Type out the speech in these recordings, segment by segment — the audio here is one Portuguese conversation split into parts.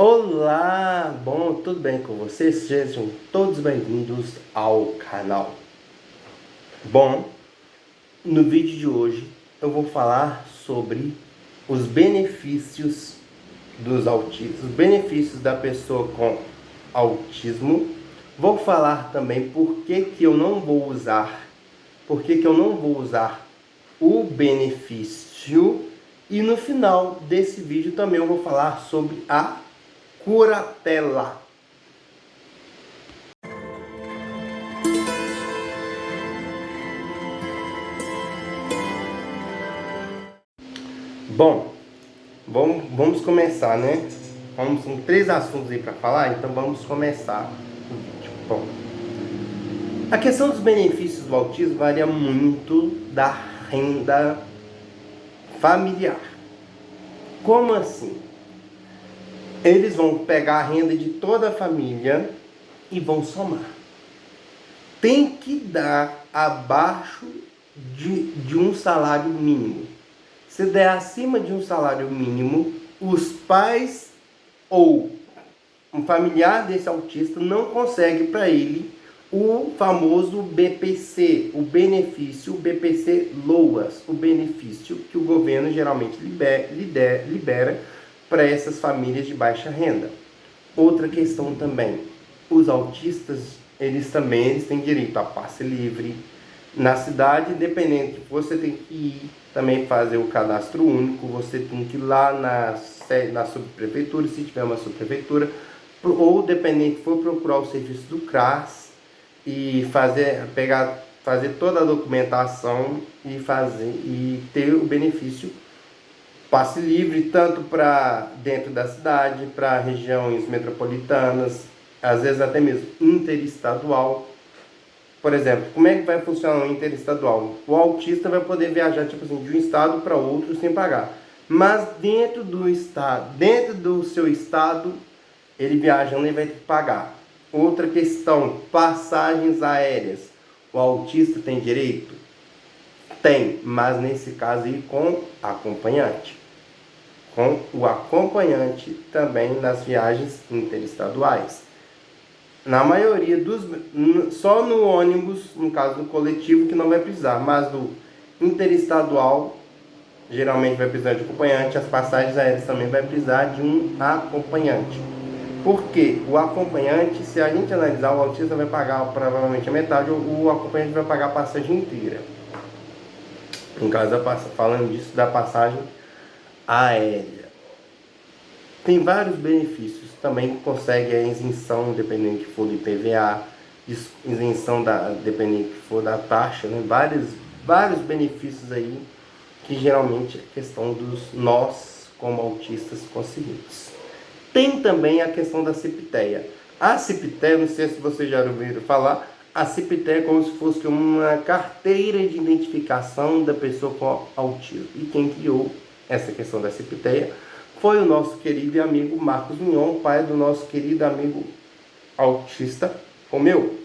Olá, bom, tudo bem com vocês? Sejam todos bem-vindos ao canal. Bom, no vídeo de hoje eu vou falar sobre os benefícios dos autistas, os benefícios da pessoa com autismo. Vou falar também por que eu não vou usar o benefício, e no final desse vídeo também eu vou falar sobre a curatela. Bom, vamos começar, né? São 3 assuntos aí para falar, então vamos começar o vídeo. Bom, a questão dos benefícios do autismo varia muito da renda familiar. Como assim? Eles vão pegar a renda de toda a família e vão somar. Tem que dar abaixo de um salário mínimo. Se der acima de um salário mínimo, os pais ou um familiar desse autista não consegue para ele o famoso BPC, o benefício BPC LOAS, o benefício que o governo geralmente libera para essas famílias de baixa renda. Outra questão também, os autistas, eles têm direito a passe livre na cidade, independente, você tem que ir também fazer o cadastro único, você tem que ir lá na subprefeitura, se tiver uma subprefeitura, ou dependente, for procurar o serviço do CRAS e fazer toda a documentação e ter o benefício passe livre, tanto para dentro da cidade, para regiões metropolitanas, às vezes até mesmo interestadual. Por exemplo, como é que vai funcionar o interestadual? O autista vai poder viajar de um estado para outro sem pagar. Mas dentro do seu estado, ele viajando e vai ter que pagar. Outra questão, passagens aéreas. O autista tem direito? Tem, mas nesse caso aí com acompanhante. Com o acompanhante também nas viagens interestaduais. Na maioria só no ônibus, no caso do coletivo, que não vai precisar, mas do interestadual, geralmente vai precisar de acompanhante, as passagens aéreas também vai precisar de um acompanhante. Porque o acompanhante, se a gente analisar, o autista vai pagar provavelmente a metade, o acompanhante vai pagar a passagem inteira. No caso, falando disso, da passagem aérea. Tem vários benefícios. Também consegue a isenção, dependendo que for do IPVA, isenção dependendo que for da taxa, né? Vários benefícios aí que geralmente é questão dos nós, como autistas, conseguimos. Tem também a questão da CIPTEA. A CIPTEA, não sei se vocês já ouviram falar, a CIPTEA é como se fosse uma carteira de identificação da pessoa com autismo. E quem criou essa questão da CIPTEA foi o nosso querido e amigo Marcos Mion, pai do nosso querido amigo autista Romeu.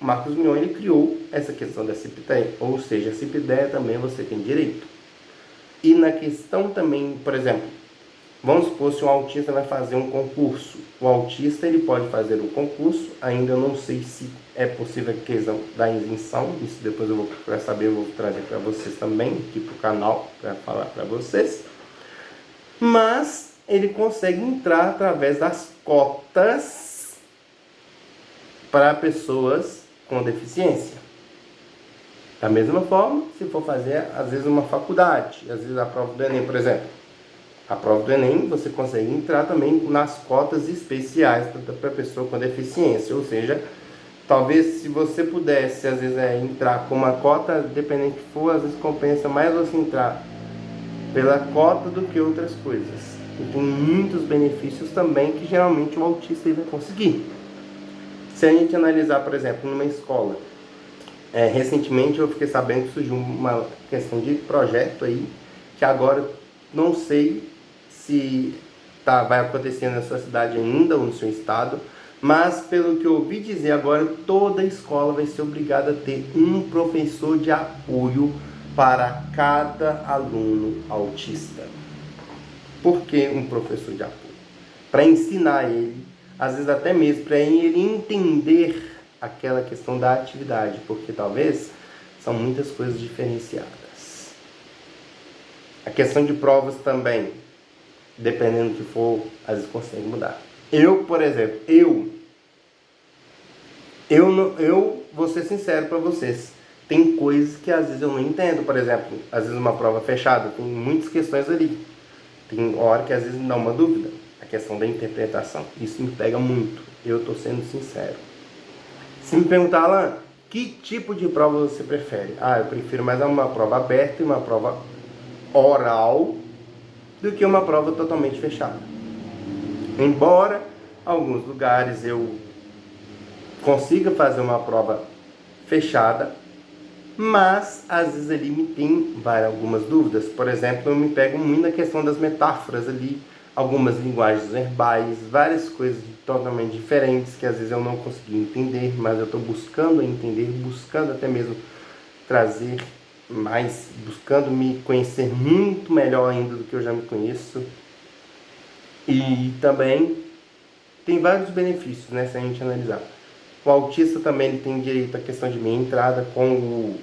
Marcos Mion, ele criou essa questão da CIPTEA, ou seja, a CIPTEA também você tem direito. E na questão também, por exemplo, vamos supor se um autista vai fazer um concurso. O autista, ele pode fazer um concurso, ainda eu não sei se é possível a questão da isenção, isso depois eu vou procurar saber, eu vou trazer para vocês também, aqui para o canal, para falar para vocês. Mas ele consegue entrar através das cotas para pessoas com deficiência. Da mesma forma, se for fazer, às vezes, uma faculdade, às vezes a prova do Enem, por exemplo. A prova do Enem, você consegue entrar também nas cotas especiais para pessoa com deficiência. Ou seja, talvez se você pudesse, às vezes, entrar com uma cota, dependendo do que for, às vezes compensa mais você entrar pela cota do que outras coisas. E tem muitos benefícios também que geralmente o autista vai conseguir. Se a gente analisar, por exemplo, numa escola, recentemente eu fiquei sabendo que surgiu uma questão de projeto aí, que agora não sei se vai acontecer na sua cidade ainda ou no seu estado, mas pelo que eu ouvi dizer agora, toda escola vai ser obrigada a ter um professor de apoio para cada aluno autista. Por que um professor de apoio? para ensinar ele, às vezes até mesmo para ele entender aquela questão da atividade, porque talvez são muitas coisas diferenciadas. A questão de provas também, dependendo do que for, às vezes consegue mudar. Eu, por exemplo, eu vou ser sincero para vocês, tem coisas que às vezes eu não entendo. Por exemplo, às vezes uma prova fechada, tem muitas questões ali, tem hora que às vezes me dá uma dúvida, a questão da interpretação, isso me pega muito, eu estou sendo sincero. Se me perguntar, Alan, que tipo de prova você prefere? Eu prefiro mais uma prova aberta e uma prova oral do que uma prova totalmente fechada. Embora alguns lugares eu consiga fazer uma prova fechada, mas às vezes ali me tem algumas dúvidas. Por exemplo, eu me pego muito na questão das metáforas ali, algumas linguagens verbais, várias coisas totalmente diferentes que às vezes eu não consegui entender, mas eu estou buscando entender, buscando até mesmo trazer mais, buscando me conhecer muito melhor ainda do que eu já me conheço. E também tem vários benefícios, né, se a gente analisar. O autista também ele tem direito à questão de meia entrada com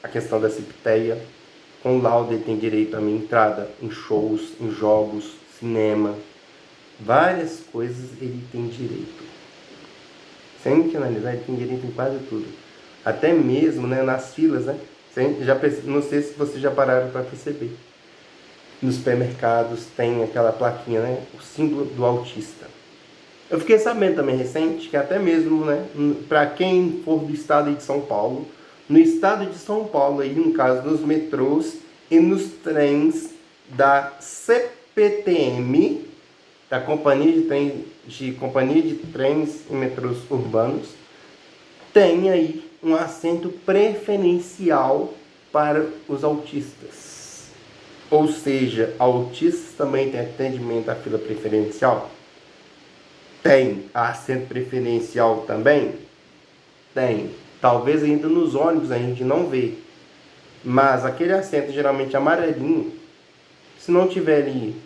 a questão da CIPTEA. Com o laudo ele tem direito à meia entrada em shows, em jogos, cinema. Várias coisas ele tem direito. Se a gente analisar, ele tem direito em quase tudo. Até mesmo, né, nas filas, né? Não sei se vocês já pararam para perceber. Nos supermercados tem aquela plaquinha, né? O símbolo do autista. Eu fiquei sabendo também recente que até mesmo, né, para quem for do estado de São Paulo, no estado de São Paulo, aí, no caso nos metrôs e nos trens da CPTM, da Companhia de Trens e Metrôs Urbanos, tem aí um assento preferencial para os autistas. Ou seja, autistas também têm atendimento à fila preferencial? Tem. Assento preferencial também? Tem. Talvez ainda nos ônibus a gente não vê. Mas aquele assento geralmente amarelinho, se não tiver ali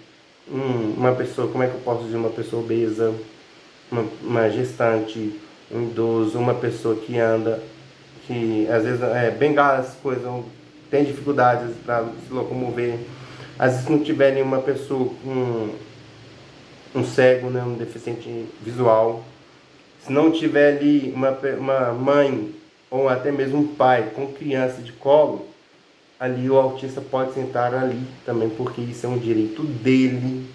uma pessoa, como é que eu posso dizer, uma pessoa obesa, uma gestante, um idoso, uma pessoa que anda, que às vezes bengalas, coisas, tem dificuldades para se locomover. Às vezes não tiver nenhuma pessoa com um cego, né, um deficiente visual, se não tiver ali uma mãe ou até mesmo um pai com criança de colo, ali o autista pode sentar ali também, porque isso é um direito dele.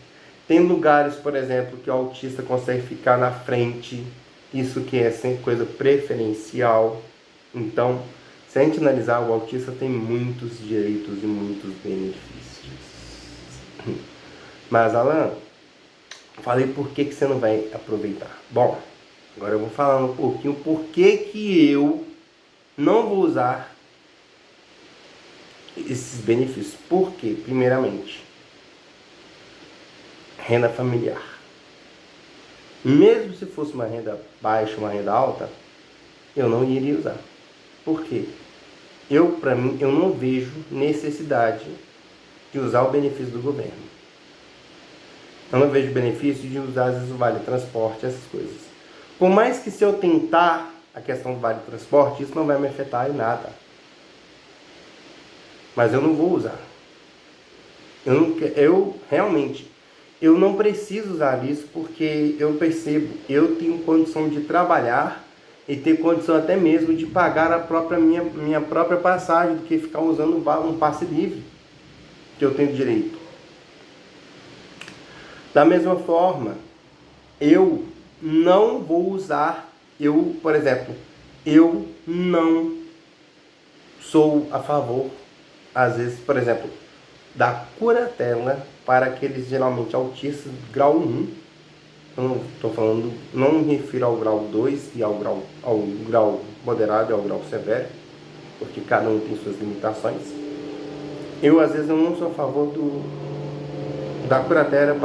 Tem lugares, por exemplo, que o autista consegue ficar na frente, isso que é sempre coisa preferencial. Então, se a gente analisar, o autista tem muitos direitos e muitos benefícios. Mas, Alan, falei por que você não vai aproveitar. Bom, agora eu vou falar um pouquinho por que eu não vou usar esses benefícios. Por quê? Primeiramente, renda familiar. Mesmo se fosse uma renda baixa, uma renda alta, eu não iria usar. Por quê? Para mim, eu não vejo necessidade de usar o benefício do governo. Eu não vejo benefício de usar, às vezes, o vale transporte, essas coisas. Por mais que se eu tentar a questão do vale transporte, isso não vai me afetar em nada. Mas eu não vou usar. Eu não preciso usar isso porque eu percebo, eu tenho condição de trabalhar e ter condição até mesmo de pagar minha própria passagem do que ficar usando um passe livre que eu tenho direito. Da mesma forma, eu não vou usar, por exemplo, eu não sou a favor, às vezes, por exemplo, da curatela para aqueles geralmente autistas grau 1. Eu não estou falando, não me refiro ao grau 2 e ao grau moderado e ao grau severo, porque cada um tem suas limitações. Às vezes, eu não sou a favor da curatela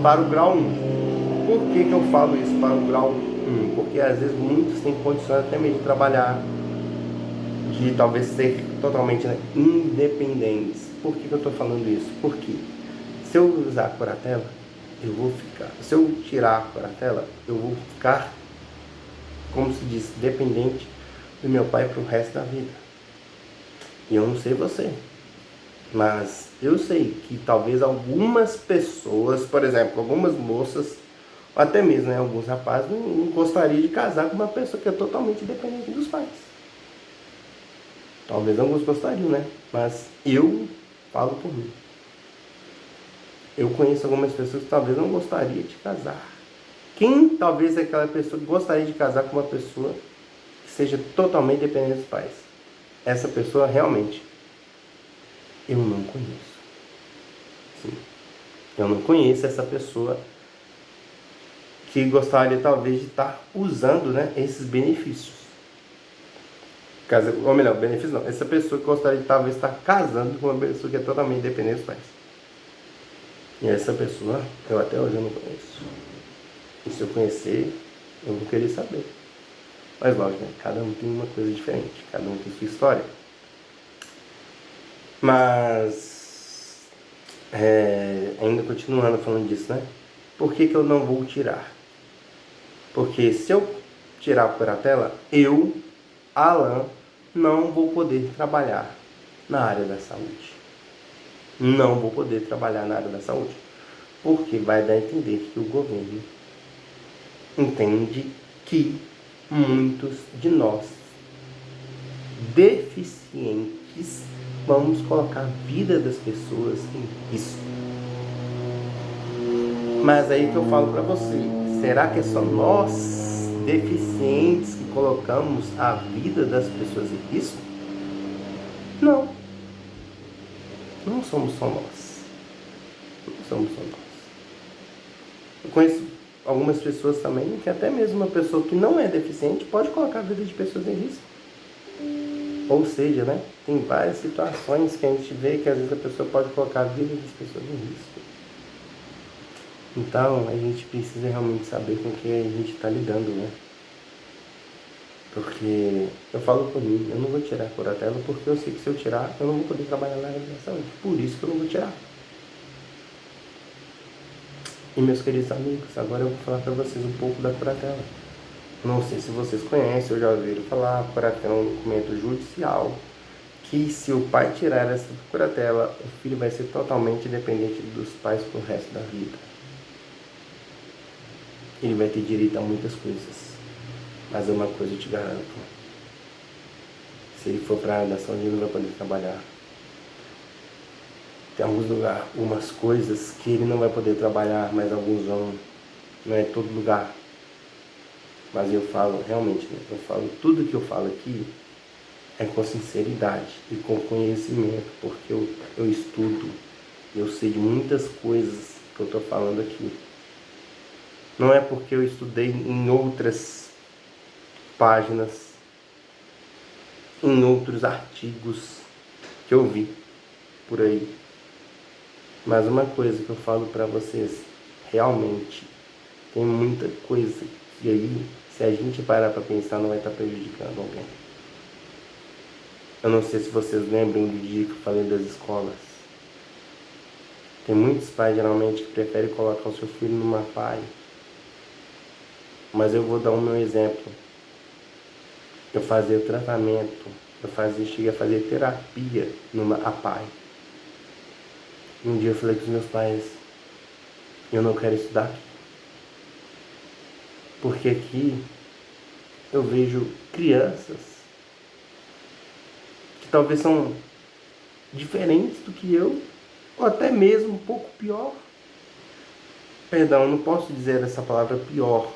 para o grau 1. Por que eu falo isso para o grau 1? Porque às vezes muitos têm condições até mesmo de trabalhar, de talvez ser totalmente independentes. Por que eu estou falando isso? Porque se eu usar a curatela, eu vou ficar. Se eu tirar a curatela, eu vou ficar, como se diz, dependente do meu pai pro resto da vida. E eu não sei você, mas eu sei que talvez algumas pessoas, por exemplo, algumas moças, ou até mesmo, né, alguns rapazes, não gostariam de casar com uma pessoa que é totalmente dependente dos pais. Talvez alguns gostariam, né? Mas eu falo por mim. Eu conheço algumas pessoas que talvez não gostariam de casar. Quem talvez é aquela pessoa que gostaria de casar com uma pessoa que seja totalmente dependente dos pais? Essa pessoa realmente eu não conheço. Sim. Eu não conheço essa pessoa que gostaria talvez de estar usando, né, esses benefícios. Ou melhor, benefícios não. Essa pessoa que gostaria de talvez estar casando com uma pessoa que é totalmente dependente dos pais. E essa pessoa eu até hoje eu não conheço. E se eu conhecer, eu vou querer saber. Mas lógico, né? Cada um tem uma coisa diferente, cada um tem sua história. Mas, ainda continuando falando disso, né? Por que eu não vou tirar? Porque se eu tirar a curatela, eu, Alan, não vou poder trabalhar na área da saúde. Não vou poder trabalhar na área da saúde. Porque vai dar a entender que o governo entende que muitos de nós, deficientes, vamos colocar a vida das pessoas em risco. Mas aí que eu falo para você, será que é só nós, deficientes, que colocamos a vida das pessoas em risco? Não. Não somos só nós. Não somos só nós. Eu conheço algumas pessoas também, que até mesmo uma pessoa que não é deficiente pode colocar a vida de pessoas em risco. Ou seja, né, tem várias situações que a gente vê que às vezes a pessoa pode colocar a vida das pessoas em risco. Então, a gente precisa realmente saber com quem a gente está lidando, né? Porque eu falo por mim, eu não vou tirar a curatela porque eu sei que se eu tirar, eu não vou poder trabalhar na área da saúde. Por isso que eu não vou tirar. E meus queridos amigos, agora eu vou falar para vocês um pouco da curatela. Não sei se vocês conhecem ou já ouviram falar, a curatela é um documento judicial que se o pai tirar essa curatela, o filho vai ser totalmente dependente dos pais pro resto da vida. Ele vai ter direito a muitas coisas, mas uma coisa eu te garanto: se ele for para a área da saúde, ele não vai poder trabalhar. Tem alguns lugares, algumas coisas que ele não vai poder trabalhar, mas alguns vão. Não é todo lugar. Mas eu falo, realmente, né? Eu falo, tudo que eu falo aqui é com sinceridade e com conhecimento, porque eu estudo, eu sei de muitas coisas que eu estou falando aqui. Não é porque eu estudei em outras páginas, em outros artigos que eu vi por aí. Mas uma coisa que eu falo para vocês, realmente, tem muita coisa que aí, se a gente parar para pensar, não vai estar prejudicando alguém. Eu não sei se vocês lembram do dia que eu falei das escolas. Tem muitos pais, geralmente, que preferem colocar o seu filho numa PAI. Mas eu vou dar o meu exemplo. Eu fazia tratamento, cheguei a fazer terapia numa APAE. Um dia eu falei com os meus pais, eu não quero estudar aqui. Porque aqui eu vejo crianças que talvez são diferentes do que eu, ou até mesmo um pouco pior. Perdão, eu não posso dizer essa palavra pior,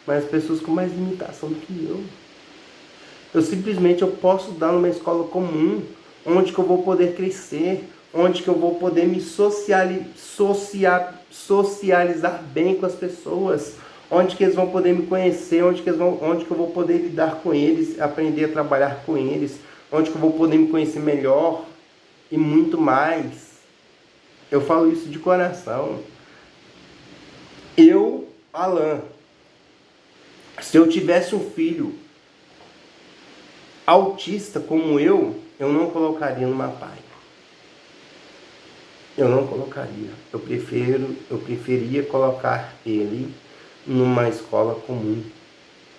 mas pessoas com mais limitação do que eu. Eu simplesmente posso dar numa escola comum, onde que eu vou poder crescer, onde que eu vou poder me socializar bem com as pessoas, onde que eles vão poder me conhecer, onde que eu vou poder lidar com eles, aprender a trabalhar com eles, onde que eu vou poder me conhecer melhor e muito mais. Eu falo isso de coração. Eu, Alan, se eu tivesse um filho autista como eu não colocaria numa PAI. Eu não colocaria. Eu preferia colocar ele numa escola comum,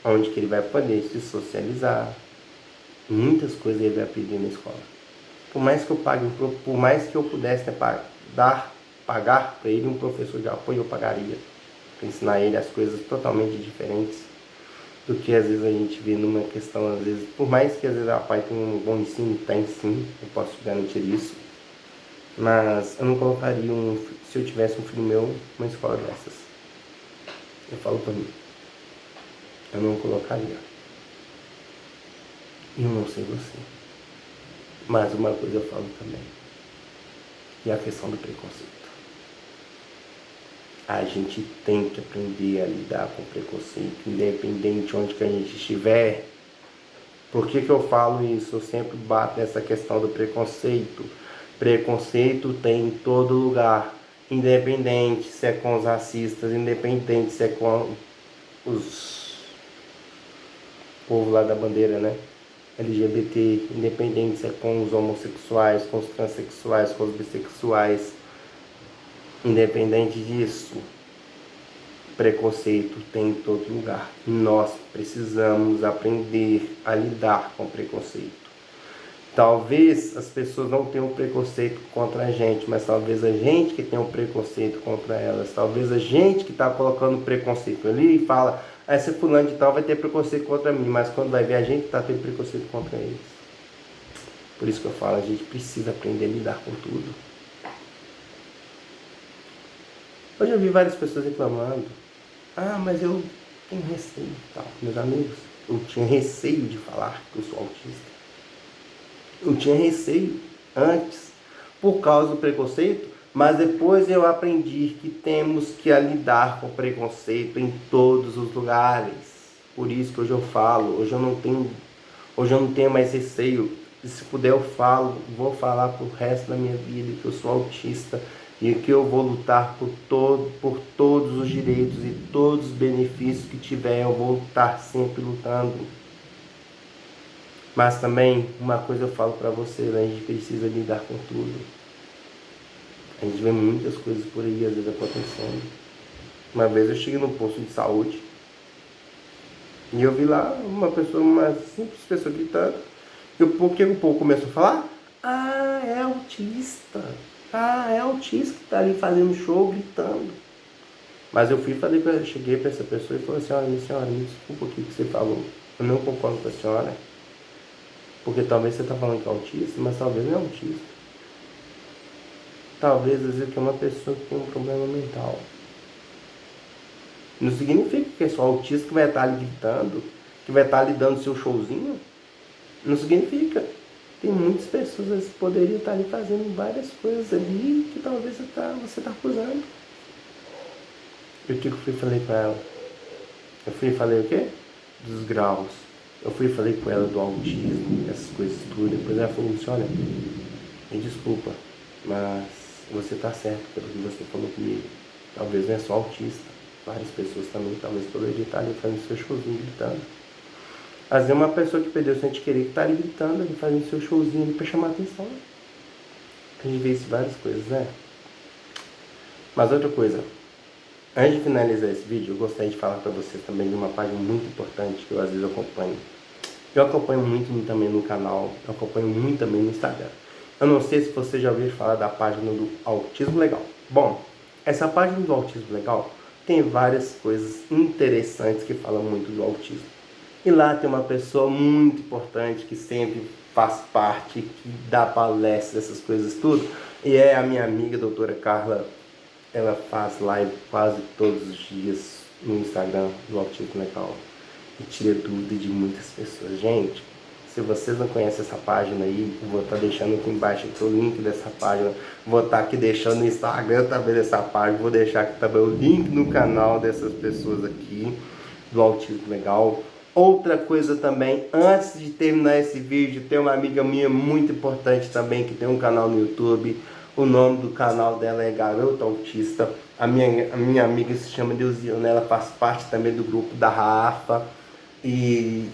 onde que ele vai poder se socializar. Muitas coisas ele vai aprender na escola. Por mais que eu pague, por mais que eu pudesse, né, pagar para ele um professor de apoio, eu pagaria. Para ensinar ele as coisas totalmente diferentes do que às vezes a gente vê numa questão, às vezes, por mais que às vezes a pai tem um bom ensino, tem sim, eu posso garantir isso. Mas eu não colocaria se eu tivesse um filho meu, numa escola dessas. Eu falo pra mim. Eu não colocaria. E eu não sei você. Mas uma coisa eu falo também. E a questão do preconceito. A gente tem que aprender a lidar com o preconceito, independente de onde que a gente estiver. Por que que eu falo isso? Eu sempre bato nessa questão do preconceito. Preconceito tem em todo lugar. Independente se é com os racistas, independente se é com os povo lá da bandeira, né? LGBT, independente se é com os homossexuais, com os transexuais, com os bissexuais. Independente disso, preconceito tem em todo lugar. Nós precisamos aprender a lidar com preconceito. Talvez as pessoas não tenham preconceito contra a gente, mas talvez a gente que tem um preconceito contra elas. Talvez a gente que está colocando preconceito ali e fala, esse fulano de tal vai ter preconceito contra mim, mas quando vai ver a gente está tendo preconceito contra eles. Por isso que eu falo, a gente precisa aprender a lidar com tudo. Hoje eu vi várias pessoas reclamando, mas eu tenho receio e tal. Meus amigos, eu tinha receio de falar que eu sou autista. Eu tinha receio antes, por causa do preconceito, mas depois eu aprendi que temos que lidar com preconceito em todos os lugares. Por isso que hoje eu falo, hoje eu não tenho mais receio. E se puder eu falo, vou falar pro resto da minha vida que eu sou autista e que eu vou lutar por todos os direitos e todos os benefícios que tiver, eu vou estar sempre lutando. Mas também, uma coisa eu falo pra você, né? A gente precisa lidar com tudo. A gente vê muitas coisas por aí, às vezes, acontecendo. Uma vez eu cheguei num posto de saúde e eu vi lá uma simples pessoa gritando. E o que o povo começou a falar? É autista. É autista que tá ali fazendo show, gritando. Mas eu cheguei pra essa pessoa e falei assim, olha, minha senhora, me desculpa o que você falou. Eu não concordo com a senhora. Porque talvez você está falando que é autista, mas talvez não é autista. Talvez às vezes que é uma pessoa que tem um problema mental. Não significa que é só autista que vai estar ali gritando, que vai estar ali dando seu showzinho. Não significa. Tem muitas pessoas que poderiam estar ali fazendo várias coisas ali que talvez você está acusando. E o que eu fui e falei com ela? Eu fui e falei o quê? Dos graus. Eu fui e falei com ela do autismo, essas coisas tudo. Depois ela falou assim, olha, me desculpa, mas você está certo pelo que você falou comigo. Talvez não é só autista. Várias pessoas também talvez poderiam estar ali fazendo seu showzinho gritando. Às vezes uma pessoa que perdeu o sente querer que está ali gritando, ali fazendo seu showzinho ali para chamar a atenção. A gente vê isso em várias coisas, né? Mas outra coisa, antes de finalizar esse vídeo, eu gostaria de falar para vocês também de uma página muito importante que eu às vezes acompanho. Eu acompanho muito também no canal, eu acompanho muito também no Instagram. Eu não sei se você já ouviu falar da página do Autismo Legal. Bom, essa página do Autismo Legal tem várias coisas interessantes que falam muito do autismo. E lá tem uma pessoa muito importante que sempre faz parte, que dá palestras, essas coisas tudo. E é a minha amiga, a doutora Carla. Ela faz live quase todos os dias no Instagram do Autismo Legal e tira dúvida de muitas pessoas. Gente, se vocês não conhecem essa página aí, eu vou estar deixando aqui embaixo aqui o link dessa página. Vou estar aqui deixando no Instagram também dessa página. Vou deixar aqui também o link no canal dessas pessoas aqui do Autismo Legal. Outra coisa também, antes de terminar esse vídeo, tem uma amiga minha muito importante também que tem um canal no YouTube. O nome do canal dela é Garota Autista. A minha amiga se chama Deusiana, ela faz parte também do grupo da Rafa. E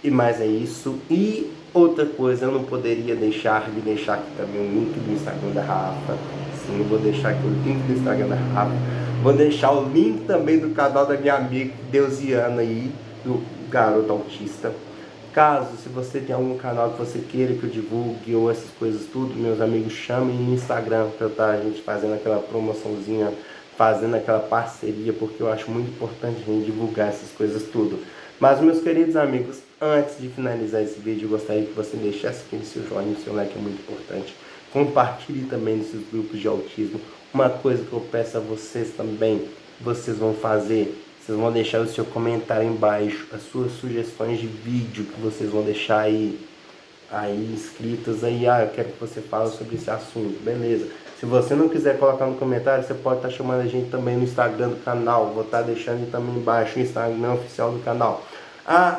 mais é isso. E outra coisa, eu não poderia deixar de deixar aqui também o link do Instagram da Rafa. sim. Eu vou deixar aqui o link do Instagram da Rafa. Vou deixar o link também do canal da minha amiga Deusiana aí, do Garoto Autista. Caso, se você tem algum canal que você queira que eu divulgue ou essas coisas tudo, meus amigos, chamem no Instagram para estar a gente fazendo aquela promoçãozinha, fazendo aquela parceria, porque eu acho muito importante a gente divulgar essas coisas tudo. Mas, meus queridos amigos, antes de finalizar esse vídeo, eu gostaria que você deixasse aquele seu joinha, seu like é muito importante. Compartilhe também nesses grupos de autismo. Uma coisa que eu peço a vocês também, vocês vão fazer, vocês vão deixar o seu comentário embaixo, as suas sugestões de vídeo que vocês vão deixar aí escritas aí, eu quero que você fale sobre esse assunto, beleza. Se você não quiser colocar no comentário, você pode estar chamando a gente também no Instagram do canal, vou estar deixando também embaixo o Instagram oficial do canal.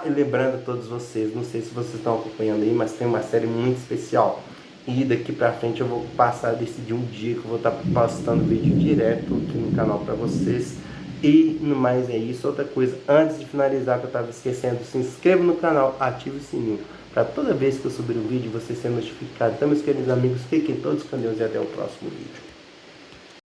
E lembrando a todos vocês, não sei se vocês estão acompanhando aí, mas tem uma série muito especial. E daqui pra frente eu vou passar a decidir um dia que eu vou estar postando vídeo direto aqui no canal pra vocês. E no mais é isso. Outra coisa, antes de finalizar, que eu estava esquecendo, se inscreva no canal, ative o sininho, para toda vez que eu subir um vídeo você ser notificado. Então, meus queridos amigos, fiquem todos com Deus e até o próximo vídeo.